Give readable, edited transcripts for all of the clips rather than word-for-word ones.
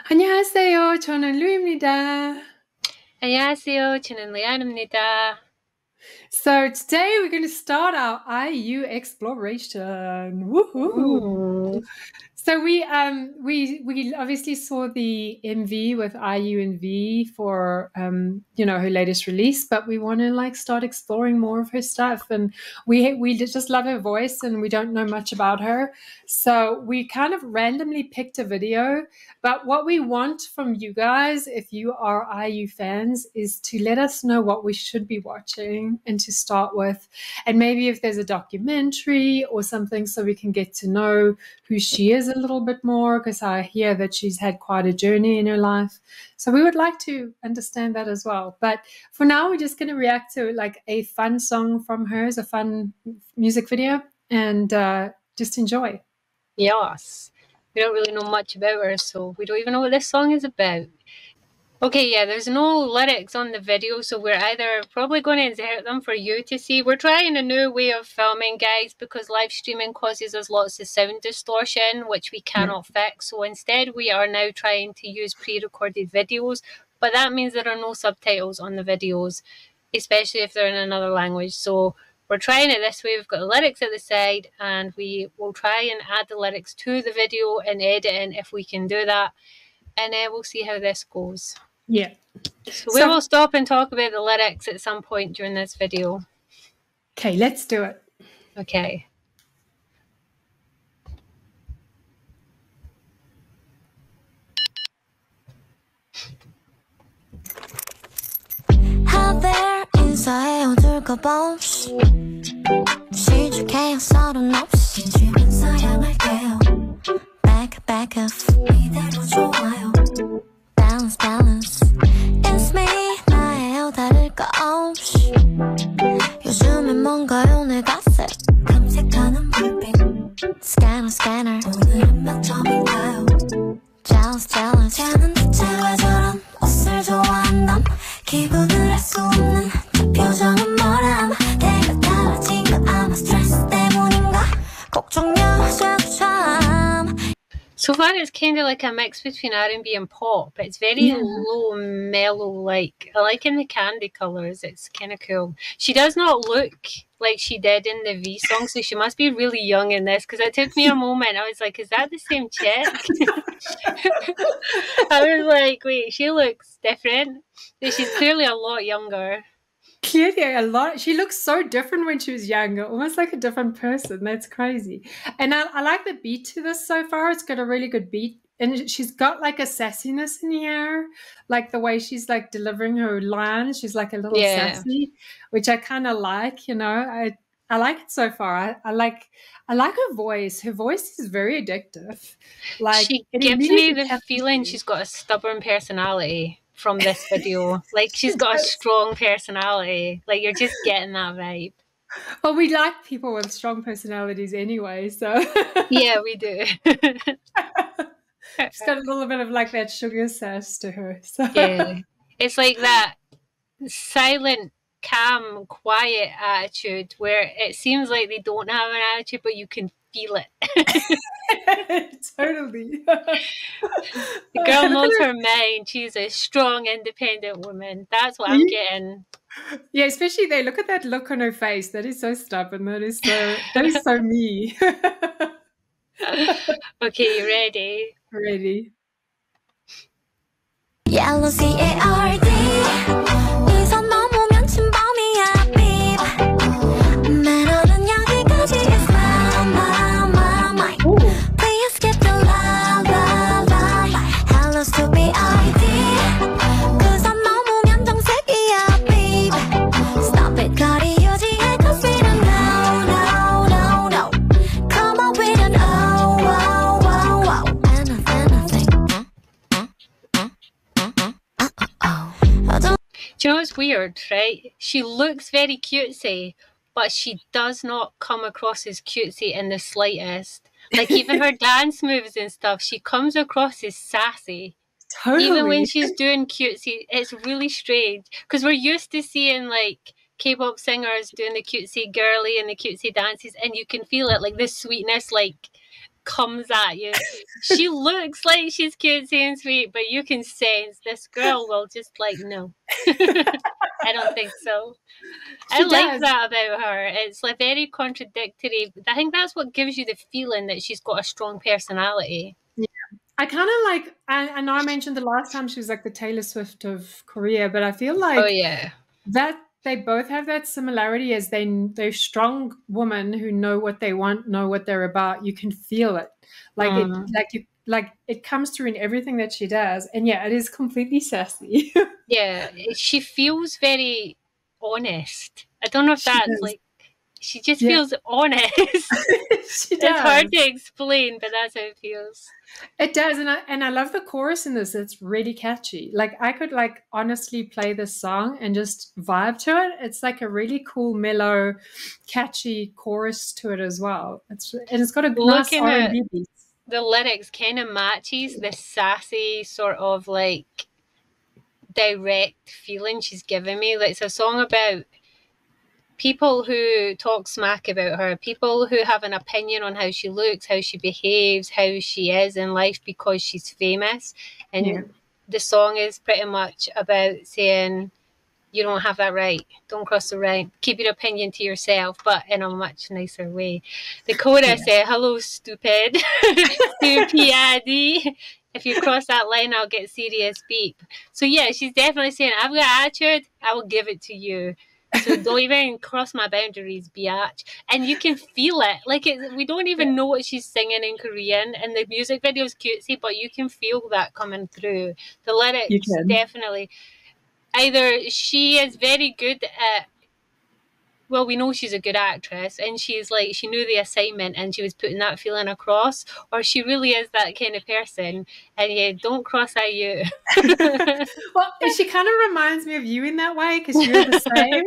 안녕하세요. 저는 루입니다. 안녕하세요. 저는 레안입니다. So today we're going to start our IU exploration. Woohoo! So we obviously saw the MV with IU and V for her latest release, but we want to start exploring more of her stuff, and we just love her voice and we don't know much about her, so we kind of randomly picked a video. But what we want from you guys, if you are IU fans, is to let us know what we should be watching and to start with, and maybe if there's a documentary or something, so we can get to know who she is a little bit more, because I hear that she's had quite a journey in her life. So we would like to understand that as well. But for now, we're just going to react to a fun song from hers, a fun music video, and just enjoy. Yes. We don't really know much about her, so we don't even know what this song is about. Okay, yeah, there's no lyrics on the video, so we're either probably going to insert them for you to see. We're trying a new way of filming, guys, because live streaming causes us lots of sound distortion, which we cannot fix. So instead, we are now trying to use pre-recorded videos, but that means there are no subtitles on the videos, especially if they're in another language. So we're trying it this way. We've got the lyrics at the side, and we will try and add the lyrics to the video in editing if we can do that. And then we'll see how this goes. Yeah. So we will stop and talk about the lyrics at some point during this video. Okay, let's do it. Okay. 하벨 인사해 어둘까봐 없이 시작해요 서른 없이 주변 사양할게요 Back off 이대로 좋아요 Balance It's me 나예요 다를 거 없이 요즘엔 뭔가요 내 갓set 탐색하는 불빛 Scanner 오늘은 몇 점인가요 Jealous 쟤는 대체 왜 저런 옷을 좋아한담 기분을 알 수 없는 저 표정은 뭐람 내가 달라진 거 아마 스트레스 때문인가 걱정 여자도 참 So far it's kind of like a mix between R&B and pop. It's very low, mellow, like I like in the candy colours. It's kind of cool. She does not look like she did in the V song, so she must be really young in this, because it took me a moment. I was like, is that the same chick? I was like, wait, she looks different. She's clearly a lot younger. Clearly a lot. She looks so different when she was younger, almost like a different person. That's crazy. And I like the beat to this so far. It's got a really good beat, and she's got like a sassiness in here, like the way she's like delivering her lines. She's like a little sassy, which I kind of like. I like it so far. I like her voice. Her voice is very addictive. Like, she gives me the feeling she's got a stubborn personality from this video. Like, she's got a strong personality. Like, you're just getting that vibe. Well, we like people with strong personalities anyway, so yeah, we do. She's got a little bit of like that sugar sass to her. So. Yeah, it's like that silent, calm, quiet attitude where it seems like they don't have an attitude, but you can feel it. Totally. The girl knows her mind. She's a strong, independent woman. That's what I'm getting. Yeah, especially look at that look on her face. That is so stubborn. That is so me. Okay, you ready? Ready. Yellow C-A-R-D 이선 넘으면 침범이야 Bbibbi 매너는 여기까지 is my Please skip the la Hello stupid ID 그선 넘으면 정색이야 Bbibbi Stop it 거리 유지해 cause we don't know Come on we don't Do you know what's weird, right? She looks very cutesy, but she does not come across as cutesy in the slightest. Like, even her dance moves and stuff, she comes across as sassy. Totally. Even when she's doing cutesy, it's really strange. Because we're used to seeing, like, K-pop singers doing the cutesy girly and the cutesy dances, and you can feel it, like, the sweetness, like, comes at you. She looks like she's cutesy and sweet, but you can sense this girl will just like, no. I don't think so. I like that about her. It's like very contradictory. I think that's what gives you the feeling that she's got a strong personality. Yeah. I kind of like, I know I mentioned the last time she was like the Taylor Swift of Korea, but I feel like that they both have that similarity as they're strong women who know what they want, know what they're about. You can feel it. It comes through in everything that she does. And yeah, it is completely sassy. Yeah, she feels very honest. I don't know if that's like, she just feels honest. She does. It's hard to explain, but that's how it feels. It does, and I love the chorus in this. It's really catchy. Like I could like honestly play this song and just vibe to it. It's like a really cool, mellow, catchy chorus to it as well. It's got a nice R&B beat. The lyrics kind of matches the sassy sort of like direct feeling she's giving me. Like, it's a song about people who talk smack about her, people who have an opinion on how she looks, how she behaves, how she is in life because she's famous. And the song is pretty much about saying, you don't have that right. Don't cross the line. Keep your opinion to yourself, but in a much nicer way. The chorus says, hello, stupid. Stupid. If you cross that line, I'll get serious beep. So yeah, she's definitely saying, I've got attitude. I will give it to you. So don't even cross my boundaries, biatch. And you can feel it. Like, we don't even know what she's singing in Korean, and the music video is cutesy, but you can feel that coming through. The lyrics, definitely. Either she is very good at, well, we know she's a good actress, and she's like, she knew the assignment and she was putting that feeling across, or she really is that kind of person. And yeah, don't cross IU. Well, she kind of reminds me of you in that way, because you're the same.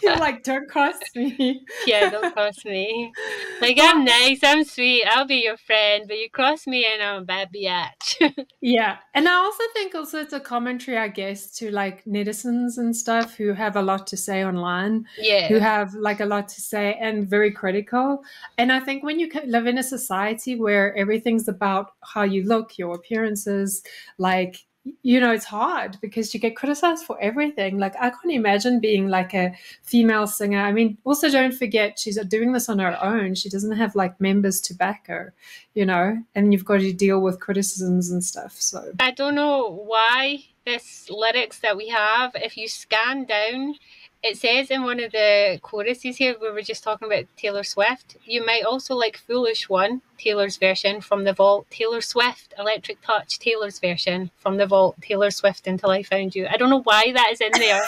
You're like, don't cross me. Yeah, don't cross me. Like, I'm nice, I'm sweet, I'll be your friend, but you cross me and I'm a bad biatch. Yeah. And I also think it's a commentary, I guess, to like netizens and stuff who have a lot to say online. Yeah. Who have like a lot to say and very critical. And I think when you live in a society where everything's about how you look, your appearances, like, you know, it's hard because you get criticized for everything. Like, I can't imagine being like a female singer. I mean, also don't forget she's doing this on her own. She doesn't have like members to back her, you know, and you've got to deal with criticisms and stuff. So I don't know why this lyrics that we have, if you scan down, it says in one of the choruses here, we were just talking about Taylor Swift, you might also like Foolish One, Taylor's version, From the Vault, Taylor Swift, Electric Touch, Taylor's version, From the Vault, Taylor Swift, Until I Found You. I don't know why that is in there.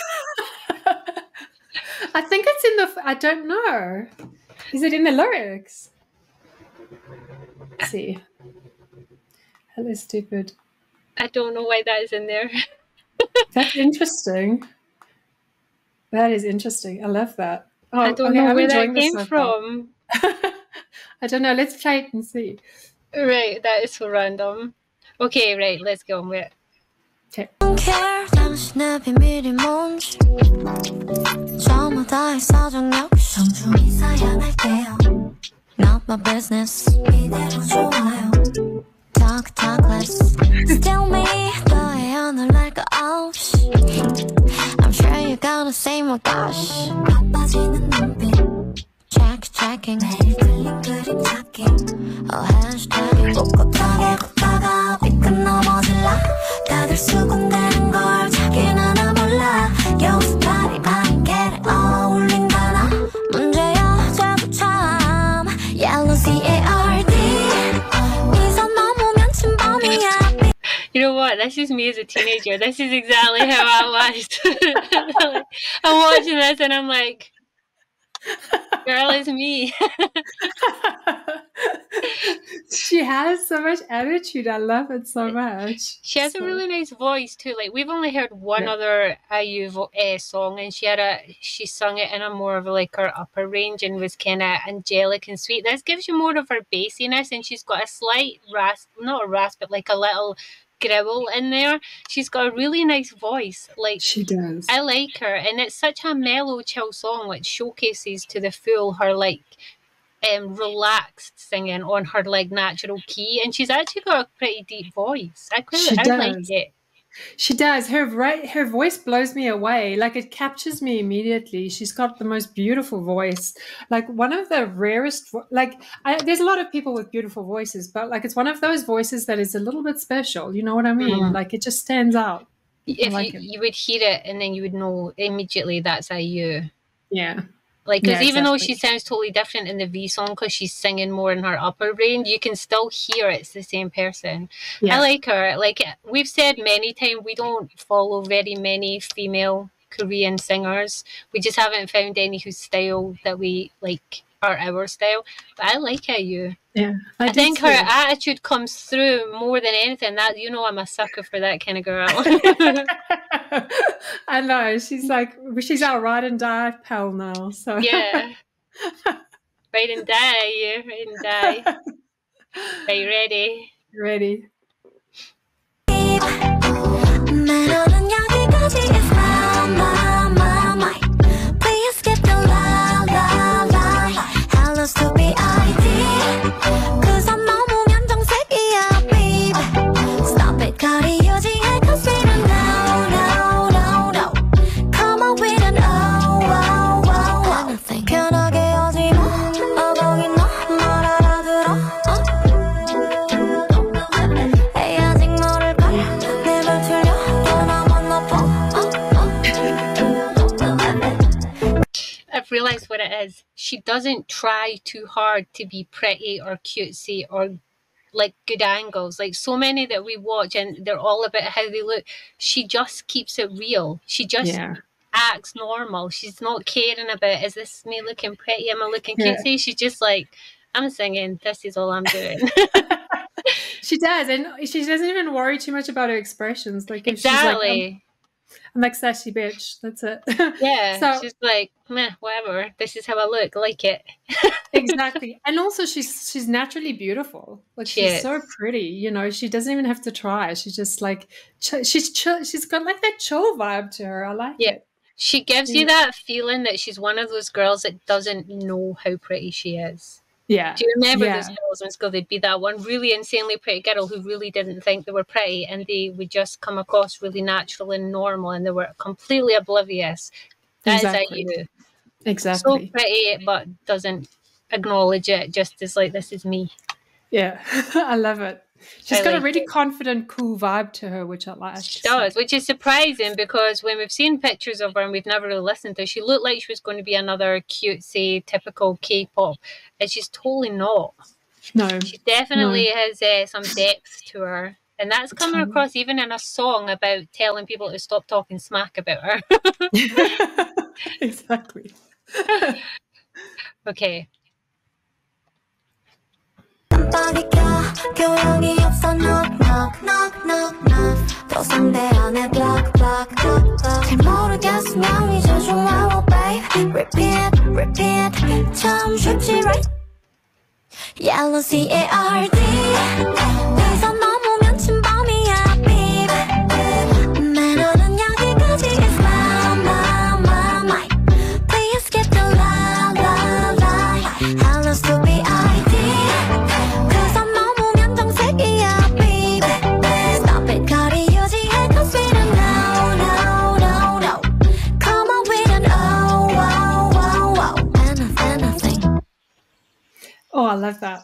I think it's in the, I don't know. Is it in the lyrics? Let's see. Hello, stupid. I don't know why that is in there. That's interesting. That is interesting. I love that. Oh, I don't know where that came from. I don't know. Let's play it and see. Right, that is so random. Okay, right, let's go on with it. Okay. Not my business. Talk, talk less. Still me, 너의 오늘 like a I'm sure you're gonna say my gosh. 바빠지는 눈빛. Checking. 매일 틀린 그림 찾기. hashtagging. 꿋꿋하게 걷다가 삐끗 넘어질라. 다들 수긍되는 걸 자기는 하나 몰라. 연습하리 많이 get it 어울린다나. 문제야 자꾸 참. Yellow CARD. You know what? This is me as a teenager. This is exactly how I was. I'm watching this and I'm like, girl, it's me. She has so much attitude. I love it so much. She has a really nice voice too. Like, we've only heard one other IU song, and she sung it in a more of like her upper range and was kind of angelic and sweet. This gives you more of her bassiness, and she's got a slight not a rasp, but like a little growl in there. She's got a really nice voice. Like, she does. I like her, and it's such a mellow, chill song which showcases to the full her like relaxed singing on her like natural key, and she's actually got a pretty deep voice. I She like does. it. She does. Her voice blows me away. Like, it captures me immediately. She's got the most beautiful voice. Like, one of the rarest. There's a lot of people with beautiful voices, but like, it's one of those voices that is a little bit special. You know what I mean? Like, it just stands out. If you would hear it, and then you would know immediately that's IU. Yeah. Like, because even though exactly. she sounds totally different in the V song, because she's singing more in her upper range, you can still hear it's the same person. Yeah. I like her. Like, we've said many times, we don't follow very many female Korean singers. We just haven't found any whose style that we like are our style. But I like IU. Yeah, I think her attitude comes through more than anything. That, you know, I'm a sucker for that kind of girl. I know. She's our ride and die pal now. So yeah, ride and die, yeah, ride and die. Are you ready? Ready. Realize what it is. She doesn't try too hard to be pretty or cutesy or like good angles. Like so many that we watch, and they're all about how they look. She just keeps it real. She just acts normal. She's not caring about, is this me looking pretty? Am I looking cutesy? She's just like, I'm singing. This is all I'm doing. She does, and she doesn't even worry too much about her expressions. Like, exactly. I'm like, sassy bitch. That's it. Yeah. So, she's like, meh, whatever. This is how I look. Like it. Exactly. And also she's naturally beautiful. Like, she's so pretty, you know, she doesn't even have to try. She's just like, she's chill. She's got like that chill vibe to her. I like it. She gives you that feeling that she's one of those girls that doesn't know how pretty she is. Yeah. Do you remember those girls in school? They'd be that one really insanely pretty girl who really didn't think they were pretty, and they would just come across really natural and normal, and they were completely oblivious. That is IU. Exactly. So pretty, but doesn't acknowledge it, just as like, this is me. Yeah. I love it. She's got a really confident, cool vibe to her, which I like. She does, which is surprising, because when we've seen pictures of her and we've never really listened to her, she looked like she was going to be another cutesy, typical K-pop, and she's totally not. No. She definitely has some depth to her, and that's coming across even in a song about telling people to stop talking smack about her. Exactly. Okay. 교양이 없어 knock knock knock knock knock 또 상대 안에 block block block block 잘 모르겠으면 이제 좀 말워 babe repeat repeat 참 쉽지 right yellow CARD 네가 넘으면 침범이야 babe 매너는 여기까지 is my mic please skip the la la la hello stupid ID Oh, I love that.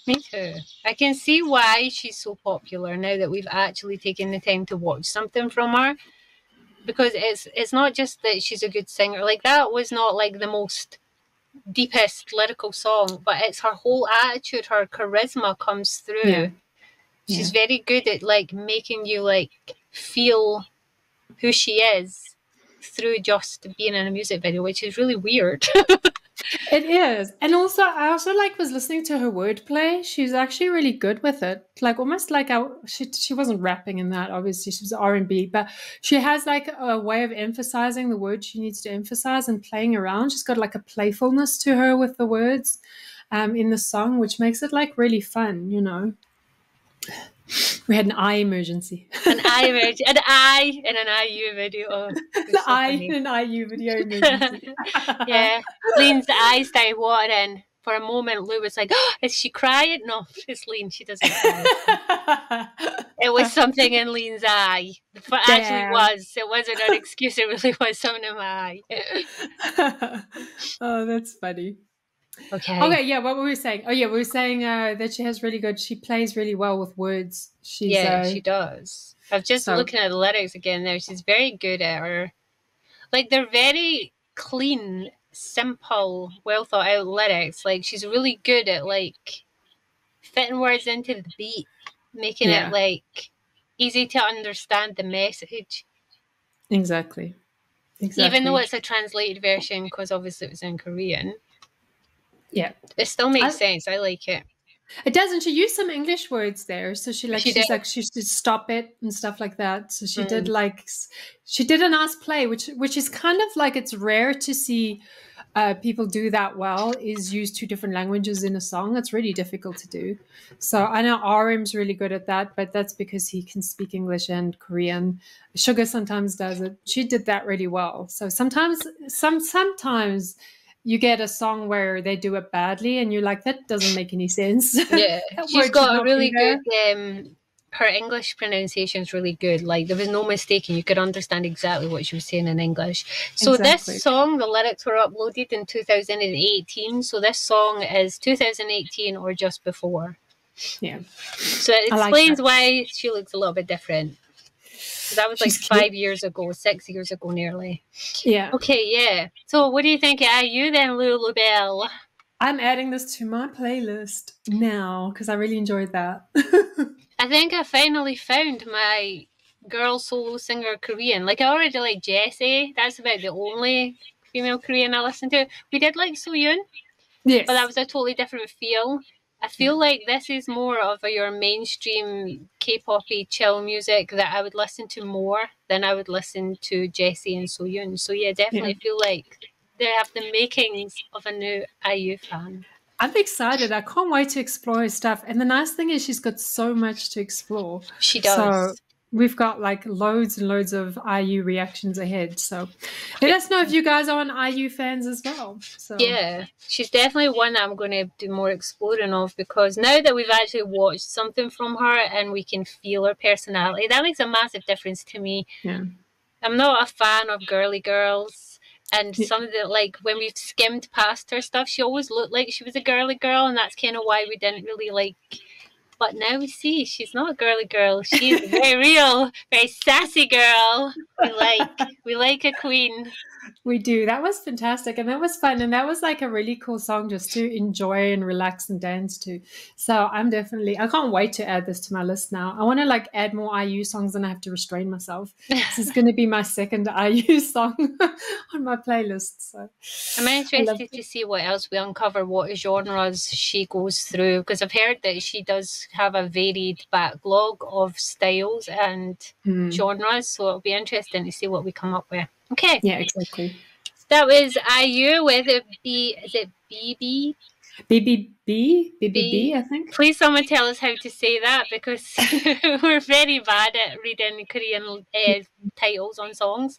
Me too. I can see why she's so popular now that we've actually taken the time to watch something from her, because it's not just that she's a good singer. Like, that was not like the most deepest lyrical song, but it's her whole attitude, her charisma comes through. She's very good at like making you like feel who she is through just being in a music video, which is really weird. It is. And also, I also was listening to her wordplay. She's actually really good with it. Like, almost like she wasn't rapping in that, obviously. She was R&B, but she has like a way of emphasizing the words she needs to emphasize and playing around. She's got like a playfulness to her with the words in the song, which makes it like really fun, you know. We had an eye emergency. An eye in an IU video. Oh, the eye in an IU video emergency. Yeah. Lean's eyes started watering. for a moment, Lou was like, oh, is she crying? No, it's Lean. She doesn't cry. It was something in Lean's eye. It actually was. It wasn't an excuse. It really was something in my eye. Oh, that's funny. Okay. Yeah, what were we saying? Oh, yeah, we were saying that she plays really well with words. She does. I'm just looking at the lyrics again there. She's very good at her. Like, they're very clean, simple, well thought out lyrics. Like, she's really good at, like, fitting words into the beat, making it, like, easy to understand the message. Exactly. Even though it's a translated version, because obviously it was in Korean. Yeah. It still makes sense. I like it. It does, and she used some English words there. So she should stop it and stuff like that. So she did a nice play, which is kind of like, it's rare to see people do that well, is use 2 different languages in a song. It's really difficult to do. So I know RM's really good at that, but that's because he can speak English and Korean. Sugar sometimes does it. She did that really well. So sometimes you get a song where they do it badly and you're like, that doesn't make any sense. Yeah, she's got a really good, her English pronunciation is really good. Like, there was no mistaking. You could understand exactly what she was saying in English. So this song, the lyrics were uploaded in 2018. So this song is 2018 or just before. Yeah. So it explains why she looks a little bit different. So that was like 5 years ago, 6 years ago nearly. Yeah. Okay, yeah. So what do you think of IU then, Lulu Bell? I'm adding this to my playlist now because I really enjoyed that. I think I finally found my girl solo singer Korean. Like, I already like Jessie. That's about the only female Korean I listen to. We did like Ji-eun. Yes. But that was a totally different feel. I feel like this is more of your mainstream K-pop-y chill music that I would listen to more than I would listen to Jessie and Ji-eun. So yeah, definitely feel like they have the makings of a new IU fan. I'm excited. I can't wait to explore her stuff. And the nice thing is she's got so much to explore. She does. So we've got like loads and loads of IU reactions ahead. So let us know if you guys are IU fans as well. So yeah, she's definitely one that I'm going to do more exploring of, because now that we've actually watched something from her and we can feel her personality, that makes a massive difference to me. Yeah. I'm not a fan of girly girls. And some of the, like, when we've skimmed past her stuff, she always looked like she was a girly girl, and that's kind of why we didn't really like. But now we see she's not a girly girl. She's a very real, very sassy girl. We like a queen. We do. That was fantastic, and that was fun, and that was like a really cool song just to enjoy and relax and dance to. So I can't wait to add this to my list now. I want to like add more IU songs, and I have to restrain myself. This is going to be my second IU song on my playlist. So I'm interested to see what else we uncover, what genres she goes through, because I've heard that she does have a varied backlog of styles and genres. So it'll be interesting to see what we come up with. Okay. Yeah, exactly. That was IU with Bbibbi? Bbibbi, I think. Please someone tell us how to say that, because we're very bad at reading Korean titles on songs.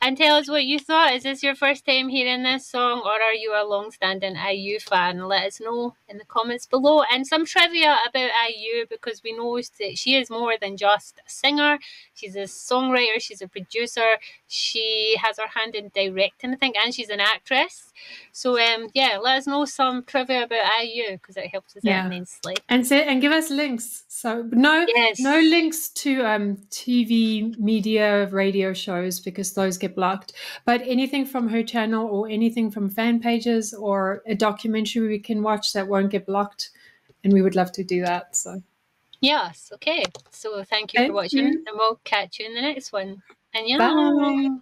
And tell us what you thought. Is this your first time hearing this song, or are you a long-standing IU fan? Let us know in the comments below. And some trivia about IU, because we know that she is more than just a singer. She's a songwriter, she's a producer, she has her hand in directing, I think, and she's an actress. So yeah, let us know some trivia about IU, because it helps us out immensely. And give us links. So no links to TV, media, radio shows, because those get blocked. But anything from her channel or anything from fan pages or a documentary we can watch that won't get blocked, and we would love to do that. So yes, okay. So thank you for watching, and we'll catch you in the next one. Annyeong. Bye.